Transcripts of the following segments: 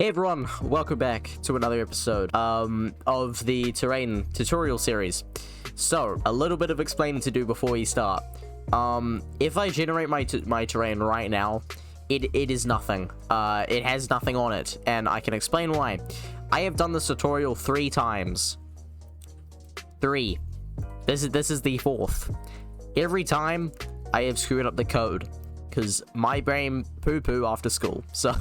Hey everyone, welcome back to another episode of the terrain tutorial series. So, a little bit of explaining to do before we start. If I generate my terrain right now, it is nothing. It has nothing on it, and I can explain why. I have done this tutorial 3 times. 3. This is the 4th. Every time, I have screwed up the code. Because my brain poo-poo after school. So,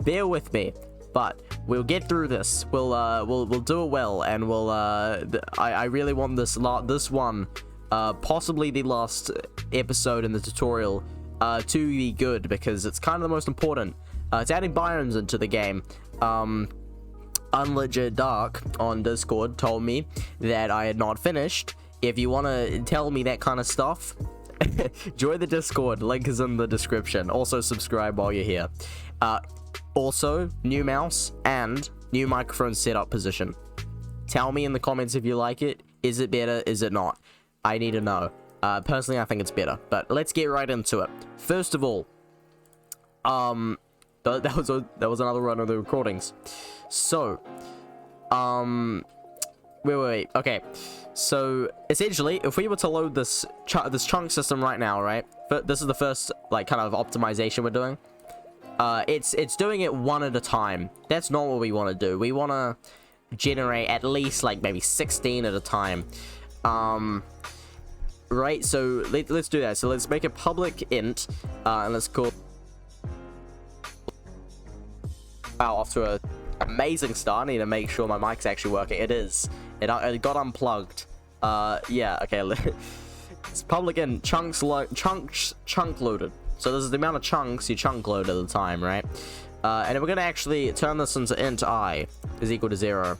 bear with me. But we'll get through this. We'll do it well, and I really want this one, possibly the last episode in the tutorial, to be good, because it's kind of the most important. It's adding biomes into the game. Unlegit Dark on Discord told me that I had not finished. If you want to tell me that kind of stuff, join the Discord, link is in the description. Also subscribe while you're here. Also, new mouse and new microphone setup position. Tell me in the comments if you like it. Is it better? Is it not? I need to know. Personally, I think it's better, but let's get right into it. First of all, that was another run of the recordings. So, wait. Okay. So, essentially, if we were to load this chunk system right now, right? But this is the first, like, kind of optimization we're doing. It's doing it one at a time. That's not what we want to do. We want to generate at least, like, maybe 16 at a time. Right? So, let's do that. So, let's make a public int, and let's call... Wow, off to a amazing start. I need to make sure my mic's actually working. It is. It got unplugged. Yeah, okay. It's public in chunk loaded. So this is the amount of chunks you chunk load at a time, right? And we're gonna actually turn this into int I is equal to 0.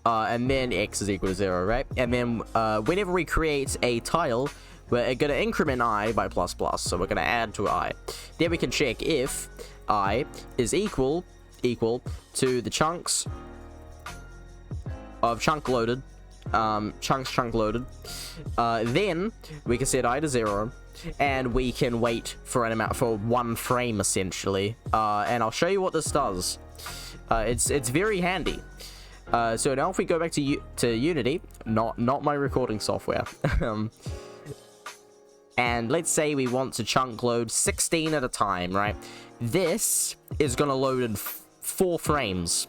And then x is equal to 0, right? And then whenever we create a tile, we're gonna increment I by ++. So we're gonna add to I. Then we can check if I is equal to the chunks of chunk loaded, chunk loaded. Then we can set I to 0, and we can wait for an amount for 1 frame essentially. And I'll show you what this does. It's very handy. So now if we go back to Unity, not my recording software, and let's say we want to chunk load 16 at a time, right? This is gonna load in 4 frames.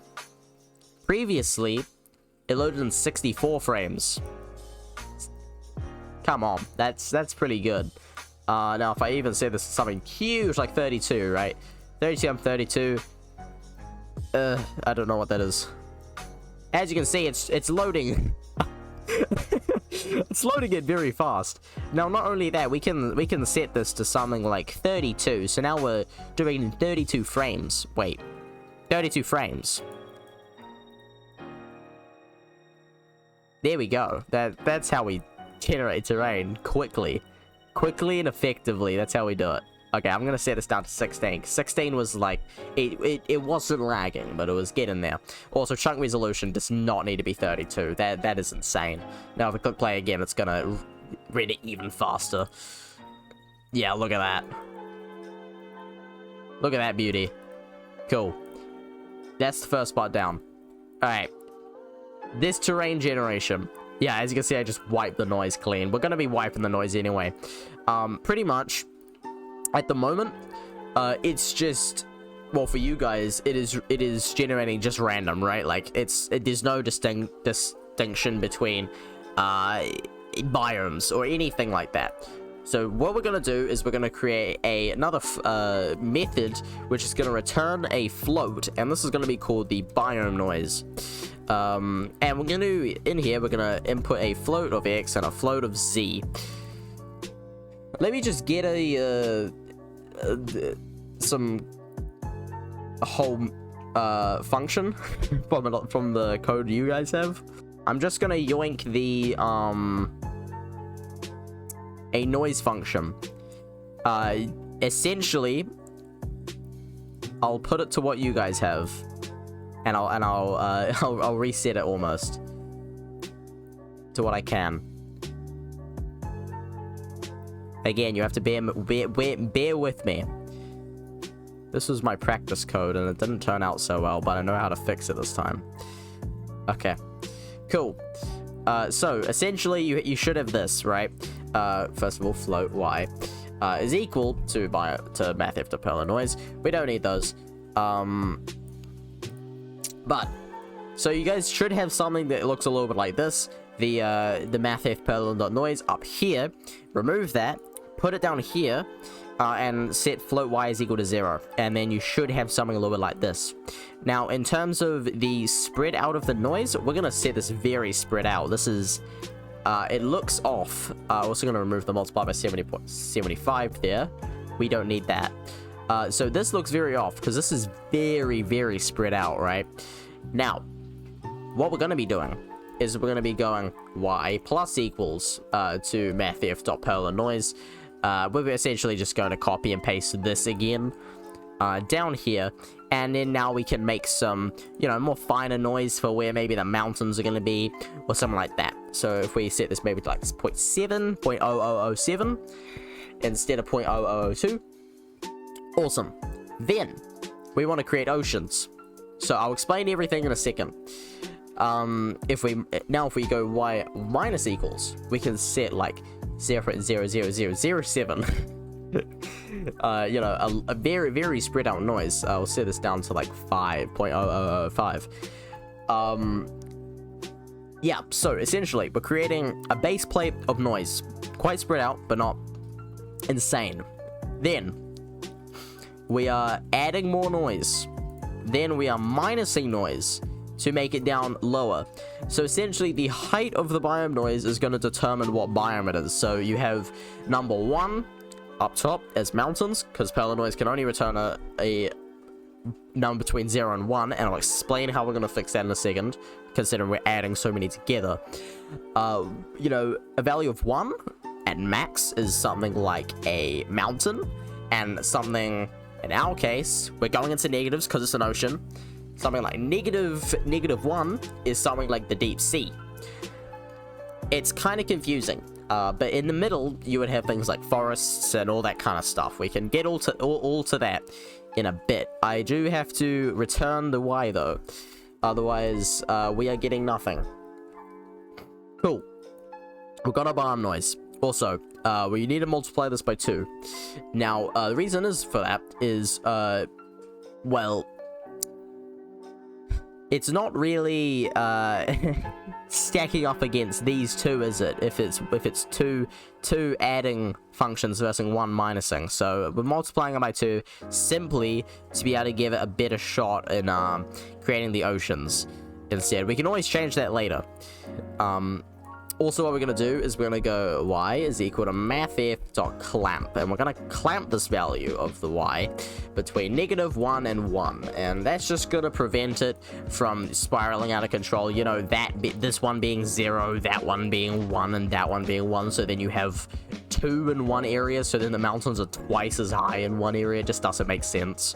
Previously, it loaded in 64 frames. Come on, that's pretty good. Now, if I even say this is something huge, like 32, right? 32 and 32. I don't know what that is. As you can see, it's loading. It's loading it very fast. Now, not only that, we can set this to something like 32. So now we're doing 32 frames. Wait, 32 frames. There we go. That's how we generate terrain quickly and effectively. That's how we do it. Okay, I'm gonna set this down to 16. 16 was like it wasn't lagging, but it was getting there. Also, chunk resolution does not need to be 32. That is insane. Now if I click play again, it's gonna read it even faster. Yeah, look at that. Look at that beauty. Cool. That's the first part down. All right. This terrain generation. Yeah, as you can see, I just wiped the noise clean. We're gonna be wiping the noise anyway. Pretty much, at the moment, it's just, well, for you guys, it is generating just random, right? Like, there's no distinction between biomes or anything like that. So what we're gonna do is we're gonna create another method, which is gonna return a float, and this is gonna be called the biome noise. And we're gonna, in here, we're gonna input a float of x and a float of z. Let me just get a whole function from the code you guys have. I'm just gonna yoink the a noise function. Essentially, I'll put it to what you guys have. And I'll reset it almost to what I can. Again, you have to bear with me. This was my practice code, and it didn't turn out so well, but I know how to fix it this time. Okay, cool. So, essentially, you should have this, right? First of all, float y is equal to math after Perler noise. We don't need those. But, so you guys should have something that looks a little bit like this. The math.perler.noise up here. Remove that. Put it down here. And set float y is equal to 0. And then you should have something a little bit like this. Now, in terms of the spread out of the noise, we're going to set this very spread out. This is... it looks off. Also going to remove the multiply by 70.75 there. We don't need that. So this looks very off, because this is very, very spread out, right? Now, what we're going to be doing is we're going to be going y plus equals to mathf.perler noise. We're essentially just going to copy and paste this again down here, and then now we can make some, you know, more finer noise for where maybe the mountains are going to be, or something like that. So if we set this maybe to like 0.0007 instead of 0.0002, awesome. Then we want to create oceans. So I'll explain everything in a second. If we go y minus equals, we can set like 0.00007. You know, a very, very spread out noise. I'll set this down to like 5.0005. Yeah, so essentially we're creating a base plate of noise, quite spread out but not insane. Then we are adding more noise. Then we are minusing noise to make it down lower. So essentially the height of the biome noise is going to determine what biome it is. So you have number 1 up top as mountains, because Perler noise can only return a number between 0 and 1, and I'll explain how we're going to fix that in a second, considering we're adding so many together. You know, a value of 1 at max is something like a mountain, and something, in our case, we're going into negatives because it's an ocean. Something like negative 1 is something like the deep sea. It's kind of confusing, but in the middle, you would have things like forests and all that kind of stuff. We can get all to that in a bit. I do have to return the y, though. Otherwise, we are getting nothing. Cool. We've got our biome noise. Also, we need to multiply this by 2. Now, the reason is for that is, well... it's not really stacking up against these two, is it? If it's two adding functions versus 1 minusing. So we're multiplying it by 2 simply to be able to give it a better shot in creating the oceans instead. We can always change that later. Also, what we're going to do is we're going to go y is equal to mathf.clamp, and we're going to clamp this value of the y between -1 and 1, and that's just going to prevent it from spiraling out of control. You know, this one being 0, that one being 1, and that one being 1, so then you have 2 in one area, so then the mountains are twice as high in one area. It just doesn't make sense.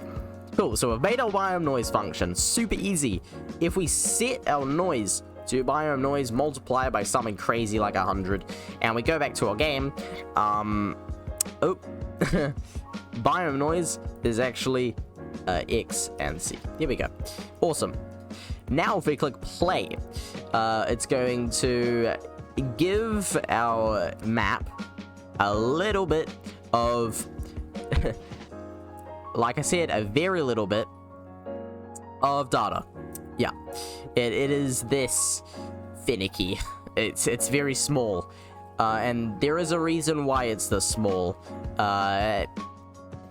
Cool, so we've made our biome noise function. Super easy. If we set our noise to biome noise, multiply by something crazy like 100, and we go back to our game, biome noise is actually X and C. Here we go. Awesome. Now if we click play, it's going to give our map a little bit of like I said, a very little bit of data. Yeah, it is this finicky. It's very small, and there is a reason why it's this small. That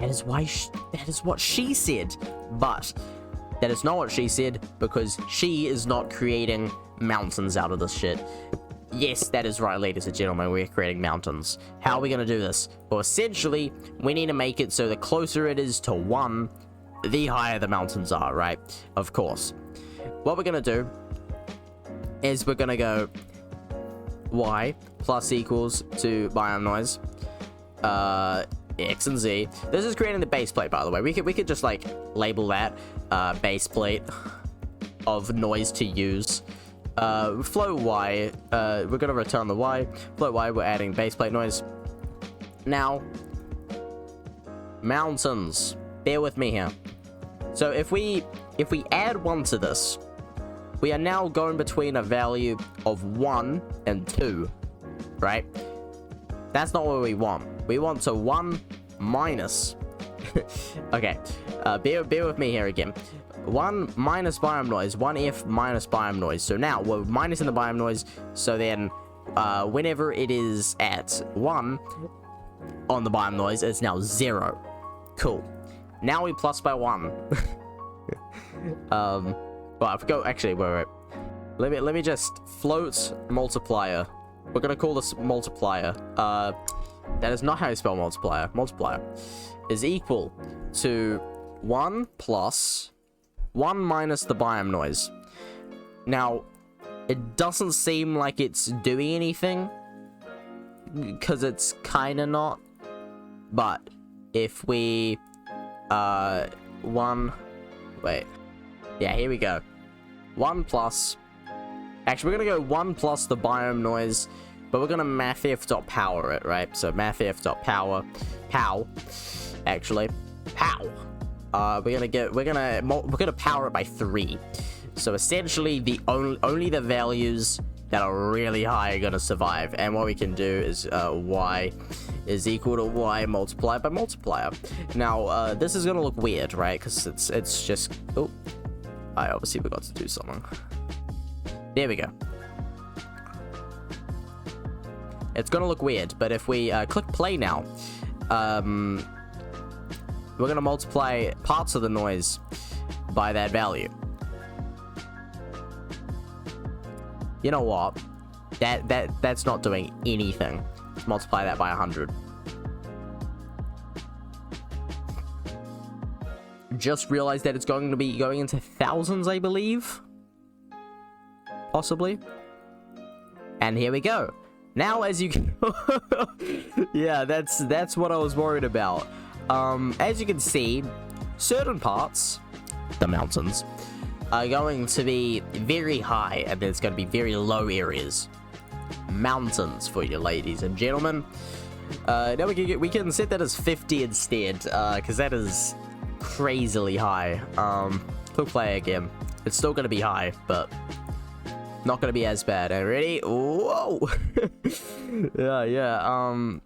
is what she said, but that is not what she said, because she is not creating mountains out of this shit. Yes, that is right, ladies and gentlemen, we're creating mountains. How are we going to do this? Well, essentially, we need to make it so the closer it is to 1, the higher the mountains are, right? Of course. What we're going to do is we're going to go y plus equals to biome noise, X and Z. This is creating the base plate, by the way. We could just, like, label that base plate of noise to use. Float y, we're going to return the y. Float y, we're adding base plate noise. Now, mountains. bear with me here. So if we add 1 to this, we are now going between a value of 1 and 2, right? That's not what we want. We want to 1 minus. Okay, bear with me here again. 1 minus biome noise, 1f minus biome noise. So now we're minusing the biome noise. So then, whenever it is at 1 on the biome noise, it's now 0. Cool. Now we plus by 1. Well, I forgot. Actually, wait. Let me just float multiplier. We're gonna call this multiplier. That is not how you spell multiplier. Multiplier is equal to 1 plus 1 minus the biome noise. Now, it doesn't seem like it's doing anything, because it's kind of not. But if we, wait. Yeah, here we go. 1 plus... Actually, we're going to go 1 plus the biome noise, but we're going to mathf.power it, right? So mathf.power, pow, actually, pow. We're gonna power it by 3. So essentially, the only the values that are really high are gonna survive. And what we can do is y is equal to y multiplied by multiplier. Now this is gonna look weird, right? Because it's just I obviously forgot to do something. There we go. It's gonna look weird, but if we click play now, we're gonna multiply parts of the noise by that value. You know what? That's not doing anything. Let's multiply that by 100. Just realized that it's going to be going into thousands, I believe. Possibly. And here we go. Now, as you can... Yeah, that's what I was worried about. As you can see, certain parts, the mountains, are going to be very high, and there's going to be very low areas. Mountains for you, ladies and gentlemen. Now we can set that as 50 instead, because that is crazily high. Click play again. It's still going to be high, but not going to be as bad. Ready? Whoa! Yeah.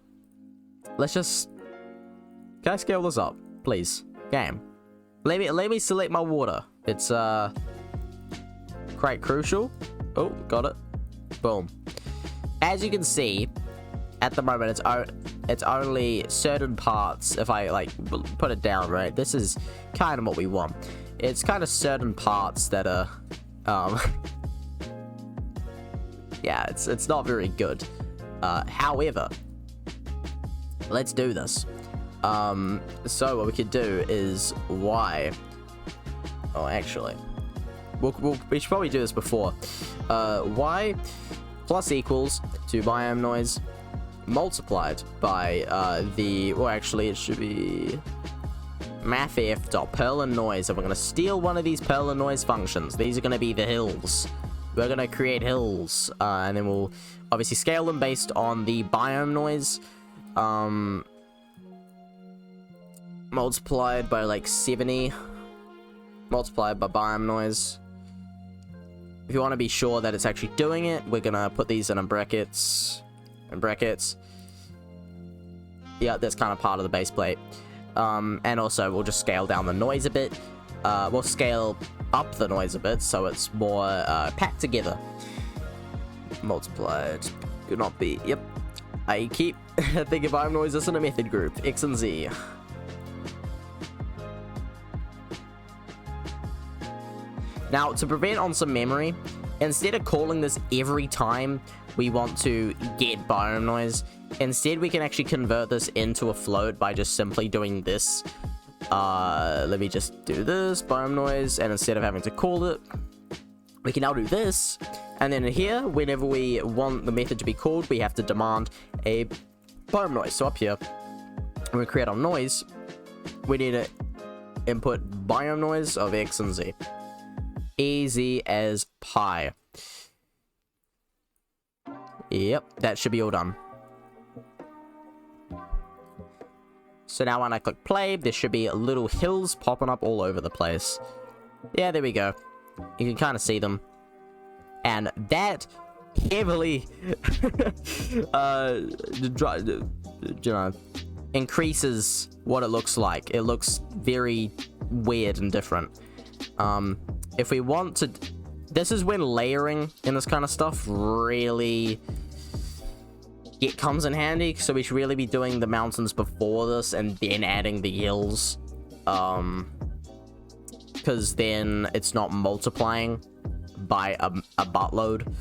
Let's just... Can I scale this up, please? Game. Let me select my water. It's quite crucial. Oh, got it. Boom. As you can see, at the moment it's only certain parts. If I like put it down, right? This is kind of what we want. It's kind of certain parts that are yeah, it's not very good. However, let's do this. So what we could do is y. Oh, actually, we should probably do this before. Y plus equals to biome noise multiplied by well, actually, it should be mathf.perlin noise, and we're gonna steal one of these perlin noise functions. These are gonna be the hills. We're gonna create hills, and then we'll obviously scale them based on the biome noise. Multiplied by like 70, multiplied by biome noise. If you want to be sure that it's actually doing it, we're gonna put these in brackets. Yeah, that's kind of part of the base plate. And also we'll just scale down the noise a bit. We'll scale up the noise a bit so it's more packed together. Multiplied could not be. Yep. I keep thinking biome noise isn't a method group. X and Z. Now, to prevent on some memory, instead of calling this every time we want to get biome noise, instead we can actually convert this into a float by just simply doing this. Let me just do this, biome noise, and instead of having to call it, we can now do this. And then here, whenever we want the method to be called, we have to demand a biome noise. So up here, when we create our noise, we need to input biome noise of X and Z. Easy as pie. Yep, that should be all done. So now when I click play, there should be little hills popping up all over the place. Yeah, there we go. You can kind of see them. And that heavily, you know, increases what it looks like. It looks very weird and different. If we want to... This is when layering in this kind of stuff really... It comes in handy, so we should really be doing the mountains before this and then adding the hills. Because then it's not multiplying by a buttload.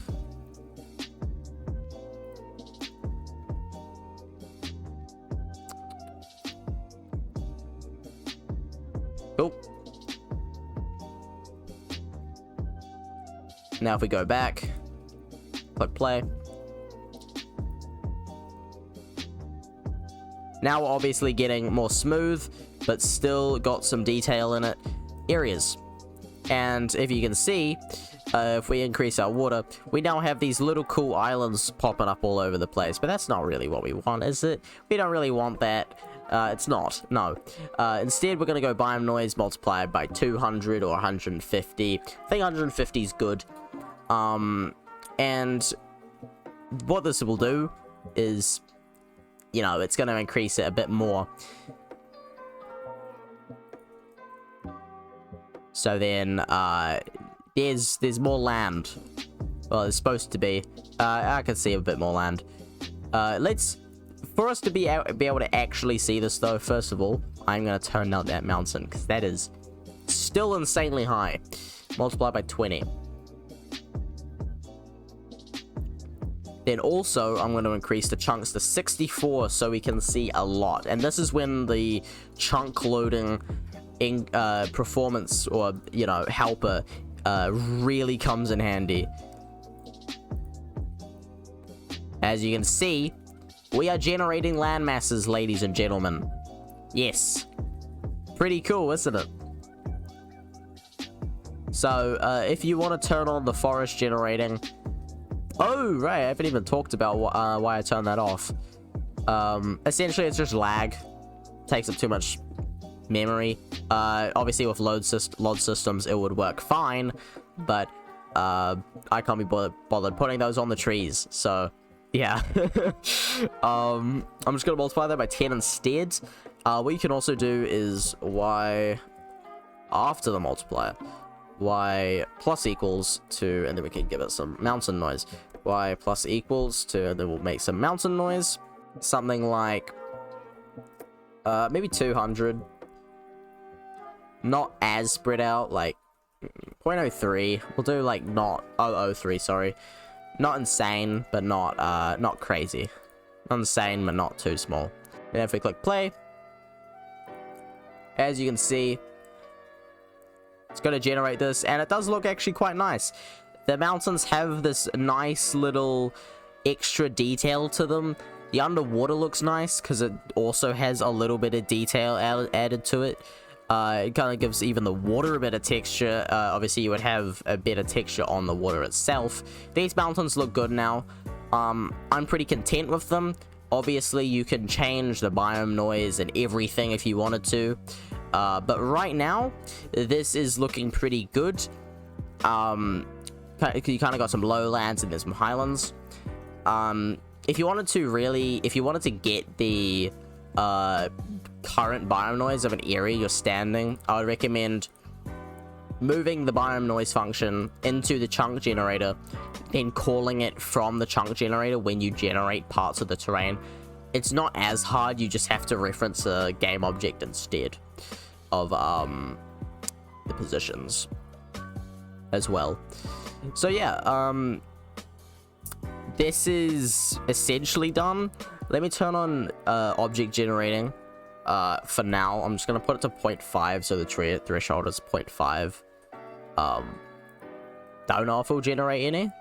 Cool. Now if we go back, click play. Now we're obviously getting more smooth, but still got some detail in it. Areas. And if you can see, if we increase our water, we now have these little cool islands popping up all over the place. But that's not really what we want, is it? We don't really want that. It's not. No. Instead, we're going to go biome noise multiplied by 200 or 150. I think 150 is good. And what this will do is... You know, it's going to increase it a bit more. So then, there's more land. Well, there's supposed to be. I can see a bit more land. For us to be able to actually see this, though, first of all, I'm going to turn down that mountain, because that is still insanely high. Multiply by 20. Then also, I'm going to increase the chunks to 64 so we can see a lot. And this is when the chunk loading in, performance or, you know, helper really comes in handy. As you can see, we are generating land masses, ladies and gentlemen. Yes. Pretty cool, isn't it? So, if you want to turn on the forest generating... Oh, right, I haven't even talked about why I turned that off. Essentially, it's just lag. Takes up too much memory. Obviously, with load systems, it would work fine, but I can't be bothered putting those on the trees, so yeah. I'm just gonna multiply that by 10 instead. What you can also do is y after the multiplier. Y plus equals to, and then we can give it some mountain noise. Y plus equals to, and then we'll make some mountain noise. Something like, maybe 200. Not as spread out, like 0.03. We'll do like not 0.03, sorry. Not insane, but not crazy. Not insane, but not too small. And if we click play, as you can see, it's going to generate this, and it does look actually quite nice. The mountains have this nice little extra detail to them. The underwater looks nice because it also has a little bit of detail added to it. It kind of gives even the water a bit of texture. Obviously, you would have a bit of texture on the water itself. These mountains look good now. I'm pretty content with them. Obviously, you can change the biome noise and everything if you wanted to. But right now, this is looking pretty good. You kind of got some lowlands and there's some highlands. If you wanted to get the current biome noise of an area you're standing, I would recommend moving the biome noise function into the chunk generator, then calling it from the chunk generator when you generate parts of the terrain. It's not as hard, you just have to reference a game object instead of the positions as well. So yeah, this is essentially done. Let me turn on object generating for now. I'm just gonna put it to 0.5 so the threshold is 0.5. Don't know if it'll generate any.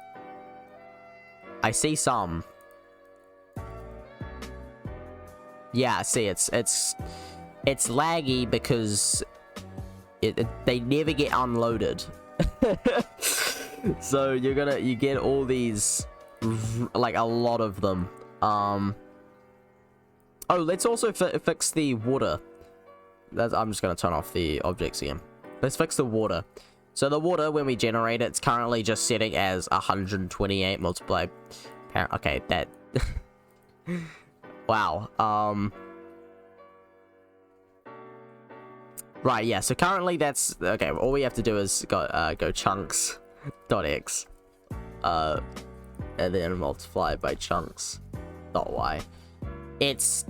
I see some. Yeah, see, it's laggy because they never get unloaded. So you get all these, like a lot of them. Oh, let's also fix the water. I'm just going to turn off the objects again. Let's fix the water. So the water, when we generate it, it's currently just setting as 128 multiplied. Okay, that... wow. Right, yeah, so currently that's... Okay, all we have to do is go chunks.x. And then multiply by chunks.y. It's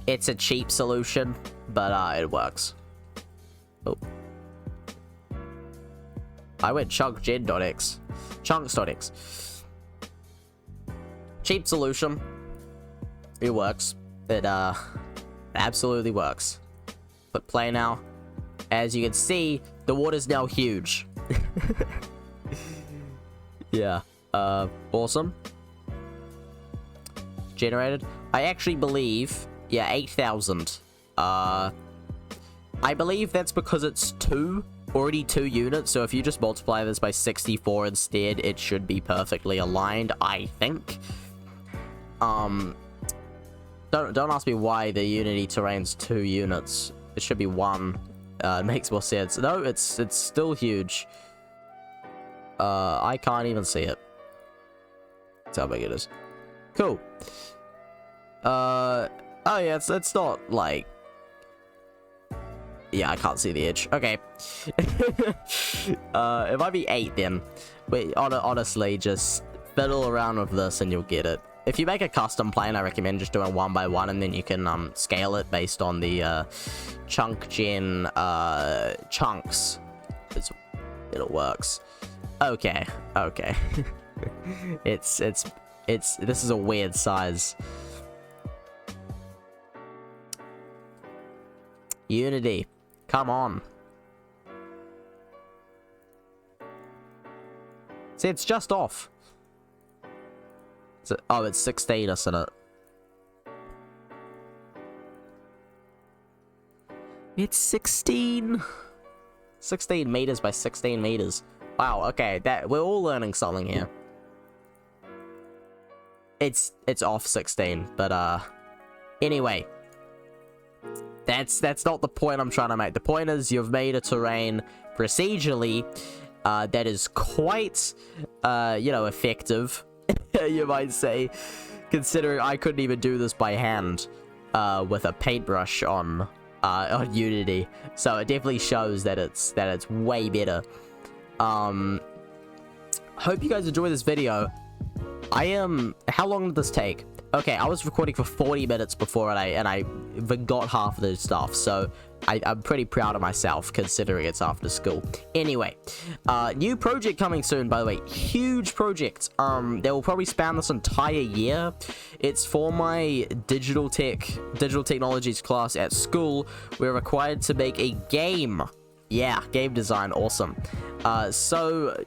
a cheap solution, but it works. Oh. I went chunkgen.x. Chunks.x. Cheap solution. It works. It absolutely works. But play now. As you can see, the water's now huge. Yeah. Awesome. Generated. I actually believe, yeah, 8,000. I believe that's because it's already two units, so if you just multiply this by 64 instead, it should be perfectly aligned, I think. Don't ask me why the Unity terrain's 2 units. It should be 1. It makes more sense. No, it's still huge. I can't even see it. That's how big it is. Cool. Oh yeah, it's not like... Yeah, I can't see the edge. Okay. It might be 8 then. Wait, honestly, just fiddle around with this and you'll get it. If you make a custom plane, I recommend just doing 1 by 1, and then you can scale it based on the chunk gen chunks. It works. Okay. This is a weird size. Unity, come on. See, it's just off. Oh, it's 16, isn't it? It's 16. 16 meters by 16 meters. Wow, okay, we're all learning something here. It's off 16, but anyway. That's not the point I'm trying to make. The point is you've made a terrain procedurally that is quite you know, effective. You might say, considering I couldn't even do this by hand with a paintbrush on Unity, so it definitely shows that it's way better. Hope you guys enjoy this video. How long did this take? Okay, I was recording for 40 minutes before and I forgot half of the stuff, so I'm pretty proud of myself considering it's after school. Anyway, new project coming soon, by the way. Huge project. They will probably span this entire year. It's for my digital technologies class at school. We're required to make a game. Yeah, game design, awesome. So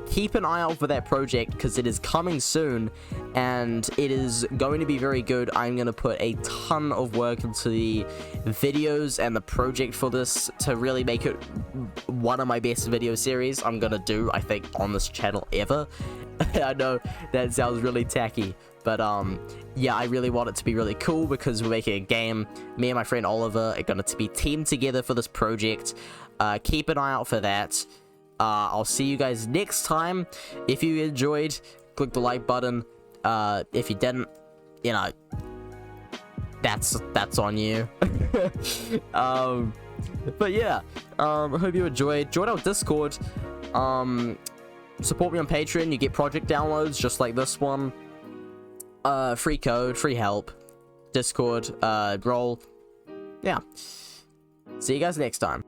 keep an eye out for that project because it is coming soon and it is going to be very good. I'm going to put a ton of work into the videos and the project for this to really make it one of my best video series I'm going to do, I think, on this channel ever. I know that sounds really tacky, but yeah, I really want it to be really cool because we're making a game. Me and my friend Oliver are going to be teamed together for this project. Keep an eye out for that. I'll see you guys next time. If you enjoyed, click the like button. If you didn't, you know, that's on you. But yeah, I hope you enjoyed. Join our Discord. Support me on Patreon. You get project downloads just like this one. Free code, free help, Discord, role. Yeah. See you guys next time.